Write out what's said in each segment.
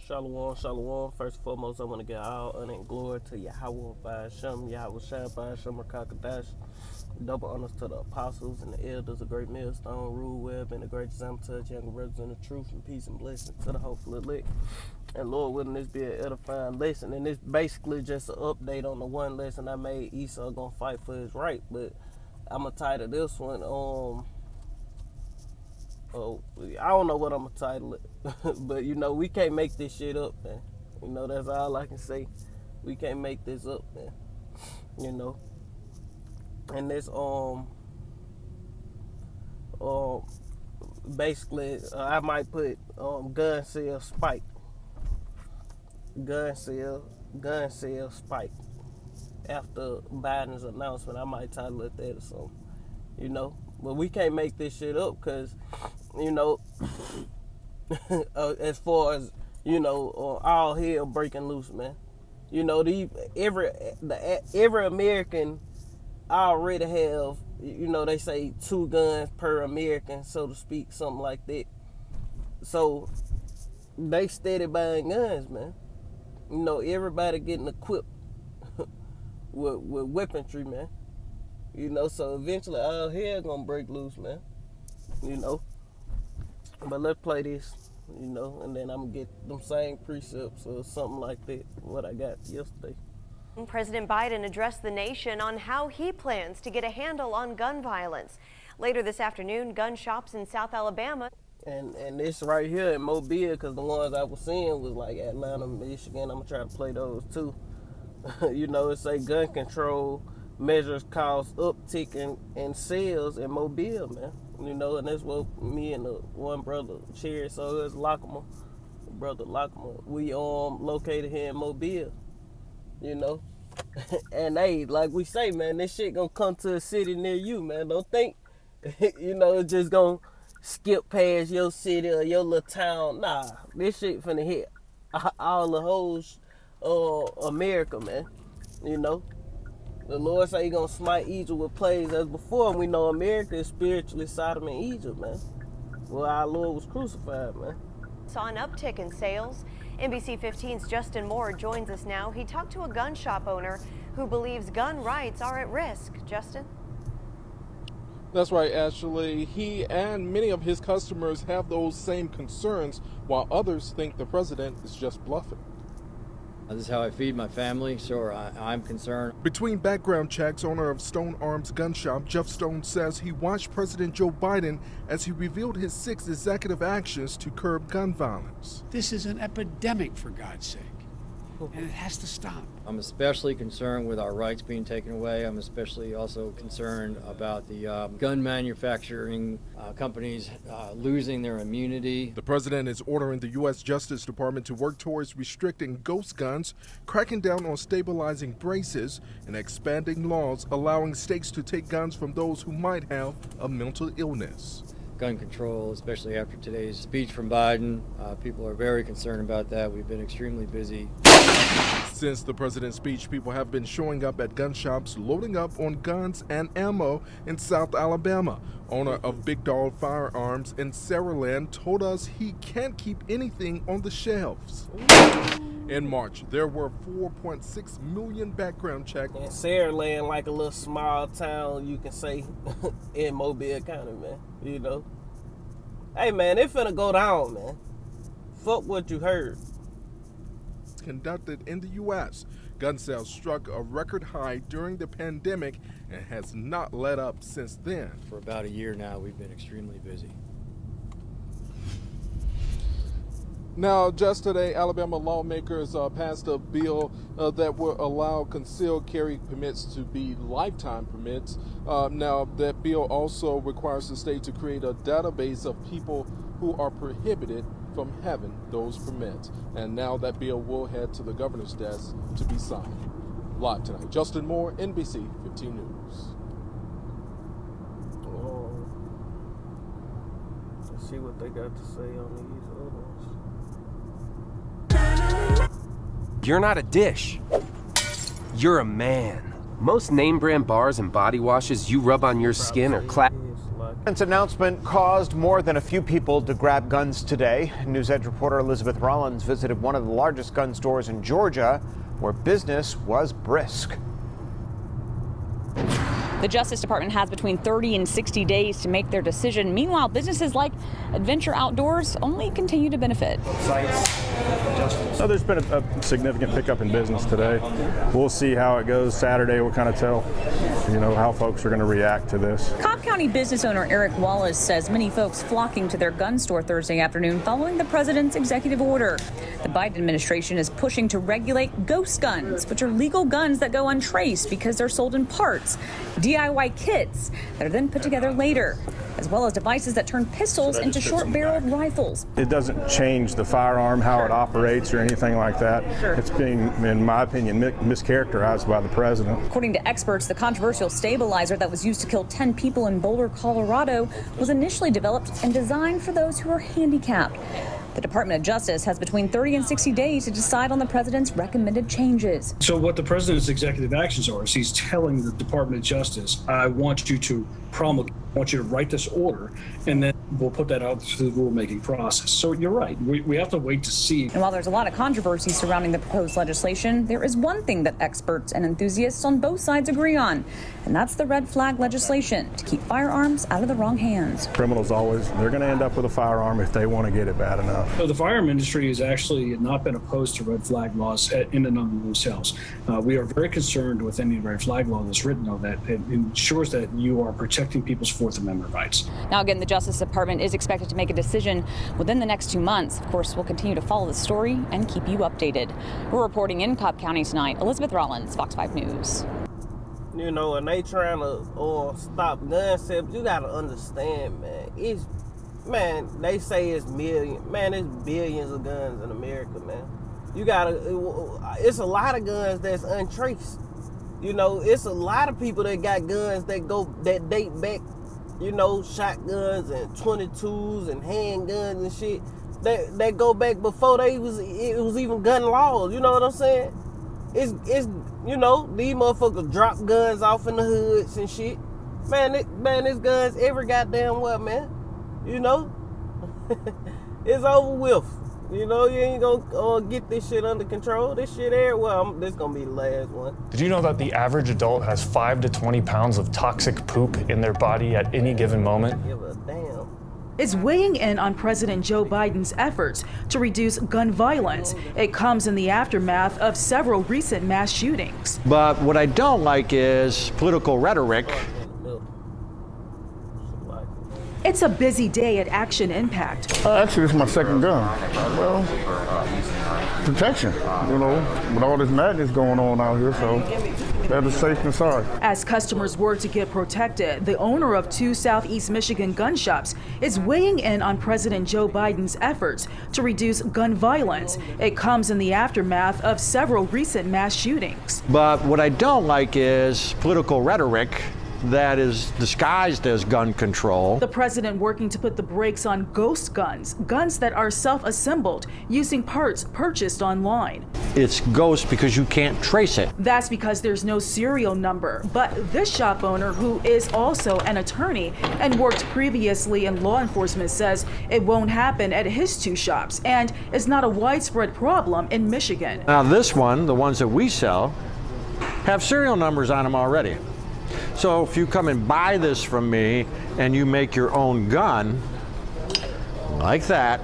Shalom, shalom. First and foremost, I want to give all honor and glory to Yahweh by Hashem, Yahweh Shai by Hashem Rakakadash. Double honors to the apostles and the elders of Great Millstone, Rule Web, and the great example to the younger brothers in the truth, and peace and blessings to the hopeful elect. And Lord willing, this be an edifying lesson. And it's basically just an update on the one lesson I made. Esau gonna fight for his right, but I'm gonna title this one. I don't know what I'm gonna title it, but we can't make this shit up, man. That's all I can say. We can't make this up, man. And this basically I might put gun sale spike, gun sale spike after Biden's announcement. I might title it that or something, But we can't make this shit up because, as far as, all hell breaking loose, man. Every American already have, they say 2 guns per American, so to speak, something like that. So they steady buying guns, man. Everybody getting equipped with weaponry, man. So eventually all hell gonna break loose, man. But let's play this, and then I'm gonna get them same precepts or something like that, what I got yesterday. President Biden addressed the nation on how he plans to get a handle on gun violence. Later this afternoon, gun shops in South Alabama. And this right here in Mobile, because the ones I was seeing was like Atlanta, Michigan. I'm gonna try to play those too. It say gun control measures cause uptick in sales in Mobile, man. And that's what me and the one brother shared. So it's Lockama, brother Lockama. We located here in Mobile, and hey, like we say, man, this shit gonna come to a city near you, man. Don't think, it's just gonna skip past your city or your little town. Nah, this shit finna hit all the whole America, man. The Lord say he gonna smite Egypt with plagues as before, and we know America is spiritually Sodom and Egypt, man. Well, our Lord was crucified, man. Saw an uptick in sales. NBC 15's Justin Moore joins us now. He talked to a gun shop owner who believes gun rights are at risk. Justin? That's right, Ashley. He and many of his customers have those same concerns, while others think the president is just bluffing. This is how I feed my family, so I'm concerned. Between background checks, owner of Stone Arms Gun Shop, Jeff Stone, says he watched President Joe Biden as he revealed his 6 executive actions to curb gun violence. This is an epidemic, for God's sake, and it has to stop. I'm especially concerned with our rights being taken away. I'm especially also concerned about the gun manufacturing companies losing their immunity. The president is ordering the U.S. Justice Department to work towards restricting ghost guns, cracking down on stabilizing braces, and expanding laws allowing states to take guns from those who might have a mental illness. Gun control, especially after today's speech from Biden, people are very concerned about that. We've been extremely busy. Since the president's speech, people have been showing up at gun shops, loading up on guns and ammo in South Alabama. Owner of Big Dog Firearms in Saraland told us he can't keep anything on the shelves. In March, there were 4.6 million background checks. And Saraland, like a little small town, you can say, in Mobile County, man. Hey, man, it finna go down, man. Fuck what you heard. Conducted in the U.S. Gun sales struck a record high during the pandemic and has not let up since then. For about a year now, we've been extremely busy. Now, just today, Alabama lawmakers passed a bill that will allow concealed carry permits to be lifetime permits. Now, that bill also requires the state to create a database of people who are prohibited from having those permits. And now that bill will head to the governor's desk to be signed. Live tonight, Justin Moore, NBC 15 News. Let's see what they got to say on these other ones. You're not a dish. You're a man. Most name brand bars and body washes you rub on your skin are This announcement caused more than a few people to grab guns today. News Edge reporter Elizabeth Rollins visited one of the largest gun stores in Georgia, where business was brisk. The Justice Department has between 30 and 60 days to make their decision. Meanwhile, businesses like Adventure Outdoors only continue to benefit. So there's been a significant pickup in business today. We'll see how it goes Saturday. We'll kind of tell, how folks are going to react to this. Cobb County business owner Eric Wallace says many folks flocking to their gun store Thursday afternoon following the president's executive order. The Biden administration is pushing to regulate ghost guns, which are legal guns that go untraced because they're sold in parts, DIY kits that are then put together later, as well as devices that turn pistols into short-barreled rifles. It doesn't change the firearm, how it operates or anything like that. It's being, in my opinion, mischaracterized by the president. According to experts, the controversial stabilizer that was used to kill 10 people in Boulder, Colorado, was initially developed and designed for those who are handicapped. The Department of Justice has between 30 and 60 days to decide on the president's recommended changes. So what the president's executive actions are is he's telling the Department of Justice, I want you to promulgate, I want you to write this order, and then we'll put that out through the rulemaking process. So you're right. We have to wait to see. And while there's a lot of controversy surrounding the proposed legislation, there is one thing that experts and enthusiasts on both sides agree on, and that's the red flag legislation to keep firearms out of the wrong hands. Criminals they're going to end up with a firearm if they want to get it bad enough. So the firearm industry has actually not been opposed to red flag laws in and of themselves. We are very concerned with any red flag law that's written, though, that it ensures that you are protecting people's Fourth Amendment rights. Now, again, the Justice Department is expected to make a decision within the next 2 months. Of course, we'll continue to follow the story and keep you updated. We're reporting in Cobb County tonight. Elizabeth Rollins, Fox 5 News. And they trying to stop gun sales, you gotta understand, man. They say it's millions. Man, it's billions of guns in America, man. It's a lot of guns that's untraced. It's a lot of people that got guns that date back, shotguns and 22s and handguns and shit that go back before it was even gun laws. You know what I'm saying? It's these motherfuckers drop guns off in the hoods and shit. Man, this guns every goddamn what, man. It's over with. You ain't gonna get this shit under control. This shit everywhere. This gonna be the last one. Did you know that the average adult has 5 to 20 pounds of toxic poop in their body at any given moment? Give a damn. Is weighing in on President Joe Biden's efforts to reduce gun violence. It comes in the aftermath of several recent mass shootings. But what I don't like is political rhetoric. It's a busy day at Action Impact. Actually, it's my second gun. Well, protection, with all this madness going on out here, so that is safe and sorry. As customers work to get protected, the owner of 2 Southeast Michigan gun shops is weighing in on President Joe Biden's efforts to reduce gun violence. It comes in the aftermath of several recent mass shootings. But what I don't like is political rhetoric that is disguised as gun control. The president working to put the brakes on ghost guns, guns that are self-assembled using parts purchased online. It's ghost because you can't trace it. That's because there's no serial number. But this shop owner, who is also an attorney and worked previously in law enforcement, says it won't happen at his 2 shops and is not a widespread problem in Michigan. Now this one, the ones that we sell, have serial numbers on them already. So if you come and buy this from me and you make your own gun, like that,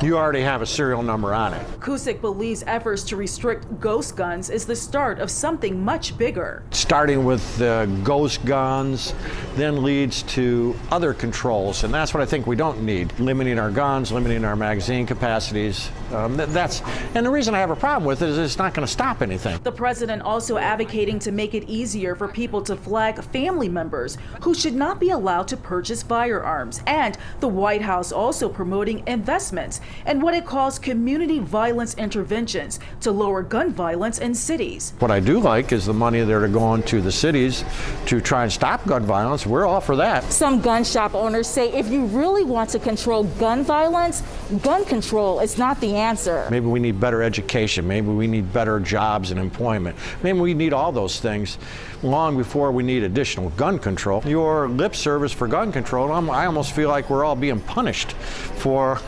you already have a serial number on it. Cusick believes efforts to restrict ghost guns is the start of something much bigger. Starting with ghost guns, then leads to other controls, and that's what I think we don't need. Limiting our guns, limiting our magazine capacities. And the reason I have a problem with it is it's not going to stop anything. The president also advocating to make it easier for people to flag family members who should not be allowed to purchase firearms. And the White House also promoting investments and what it calls community violence interventions to lower gun violence in cities. What I do like is the money that are going to the cities to try and stop gun violence. We're all for that. Some gun shop owners say if you really want to control gun violence, gun control is not the answer. Maybe we need better education. Maybe we need better jobs and employment. Maybe we need all those things long before we need additional gun control. Your lip service for gun control, I almost feel like we're all being punished for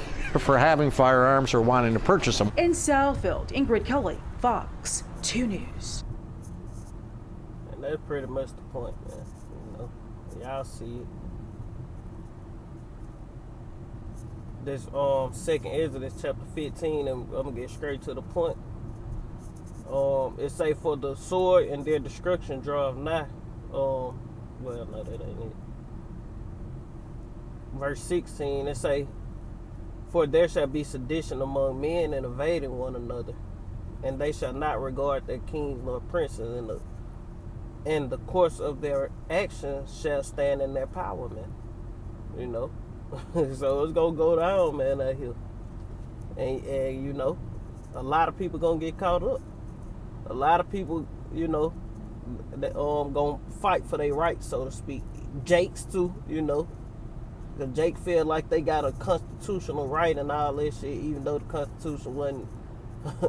having firearms or wanting to purchase them. In Southfield, Ingrid Kelly, Fox 2 News. And that's pretty much the point, man. You know, y'all see it. This 2nd Exodus chapter 15, and I'm gonna get straight to the point. It say, for the sword and their destruction draweth nigh. Well, no, that ain't it. Verse 16, it say, for there shall be sedition among men and invading one another, and they shall not regard their kings nor princes, and the course of their actions shall stand in their power, man. You know? So it's gonna go down, man, out here. And you know, a lot of people gonna get caught up. A lot of people, you know, that gonna fight for their rights, so to speak. Jakes too, you know. Cause Jake feel like they got a constitutional right and all that shit, even though the Constitution wasn't,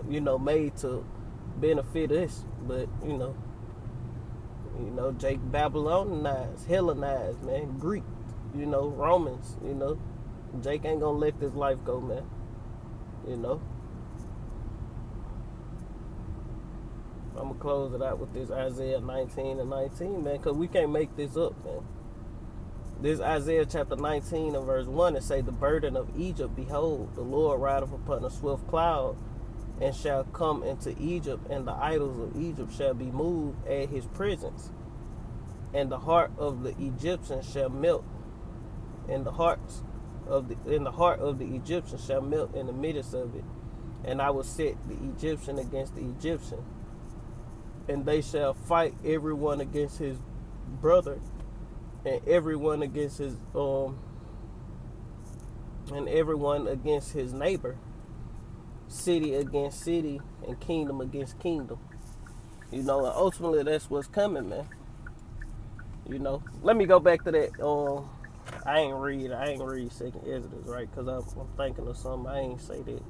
you know, made to benefit us. But you know, Jake Babylonized, Hellenized, man, Greek, you know, Romans, you know. Jake ain't gonna let this life go, man. You know. I'm gonna close it out with this Isaiah 19:19, man, because we can't make this up, man. This Isaiah chapter 19 and verse 1, it say, the burden of Egypt, behold, the Lord rideth upon a swift cloud, and shall come into Egypt, and the idols of Egypt shall be moved at his presence, and the heart of the Egyptians shall melt, and the heart of the Egyptians shall melt in the midst of it, and I will set the Egyptian against the Egyptian, and they shall fight everyone against his brother, and everyone against his neighbor, city against city, and kingdom against kingdom. You know, and ultimately that's what's coming, man. You know, let me go back to that. I ain't read 2nd Exodus, right? Because I'm thinking of something. I ain't say that.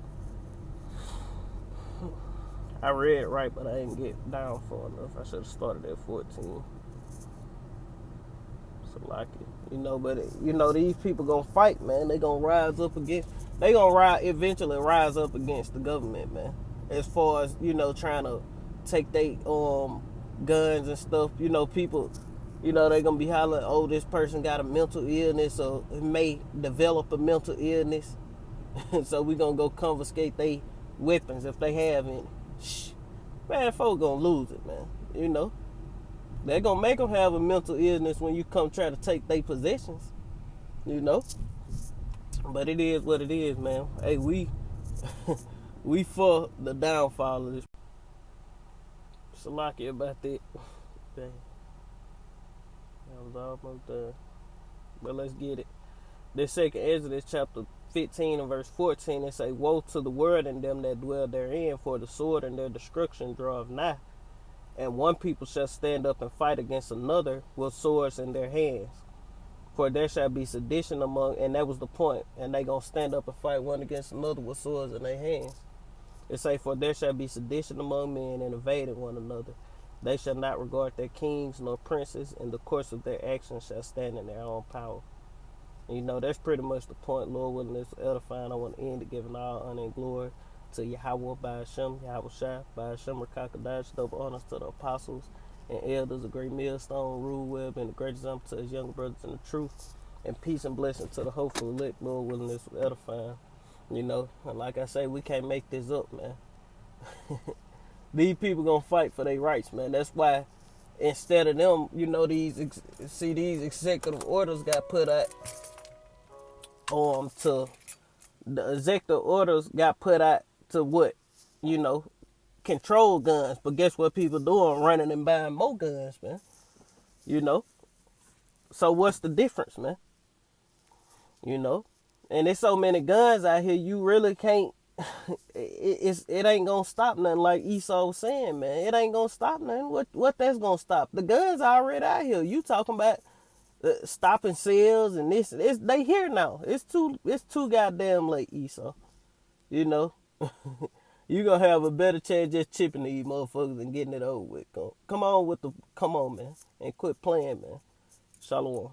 I read right, but I didn't get down far enough. I should have started at 14. So like it, you know. But you know, these people gonna fight, man. They gonna rise up against. They gonna eventually rise up against the government, man. As far as, you know, trying to take their guns and stuff. You know, people. You know, they gonna be hollering, oh, this person got a mental illness, or may develop a mental illness. So we gonna go confiscate their weapons if they have any. Man, folks gonna lose it, man. You know, they're gonna make them have a mental illness when you come try to take their possessions. You know, but it is what it is, man. Hey, we for the downfall of this. Salaki about that. Dang. That was almost done. But let's get it. This 2nd Exodus chapter 15 and verse 14, it say, woe to the world and them that dwell therein, for the sword and their destruction draweth nigh. And one people shall stand up and fight against another with swords in their hands. For there shall be sedition among, and that was the point, and they gonna stand up and fight one against another with swords in their hands. It say, for there shall be sedition among men and invading one another. They shall not regard their kings nor princes, and the course of their actions shall stand in their own power. And you know, that's pretty much the point. Lord willing, this edifying. I want to end it giving all honor and glory to Yahweh by Hashem, Yahweh Shai, by Hashem, Rakakadash, double honors to the apostles and elders, a great millstone, rule web, and a great example to his younger brothers in the truth. And peace and blessing to the hopeful elect. Lord willing, this edifying. You know, and like I say, we can't make this up, man. These people gonna fight for their rights, man. That's why instead of them, you know, these executive orders got put out to the executive orders got put out to what, you know, control guns. But guess what people doing? Running and buying more guns, man. You know. So what's the difference, man? You know. And there's so many guns out here, you really can't. It ain't gonna stop nothing, like Esau was saying, man. It ain't gonna stop nothing. What that's gonna stop? The guns are already out here. You talking about stopping sales and this? They here now. It's too goddamn late, Esau. You know, you gonna have a better chance just chipping these motherfuckers and getting it over with. Come on, man, and quit playing, man. Shalom.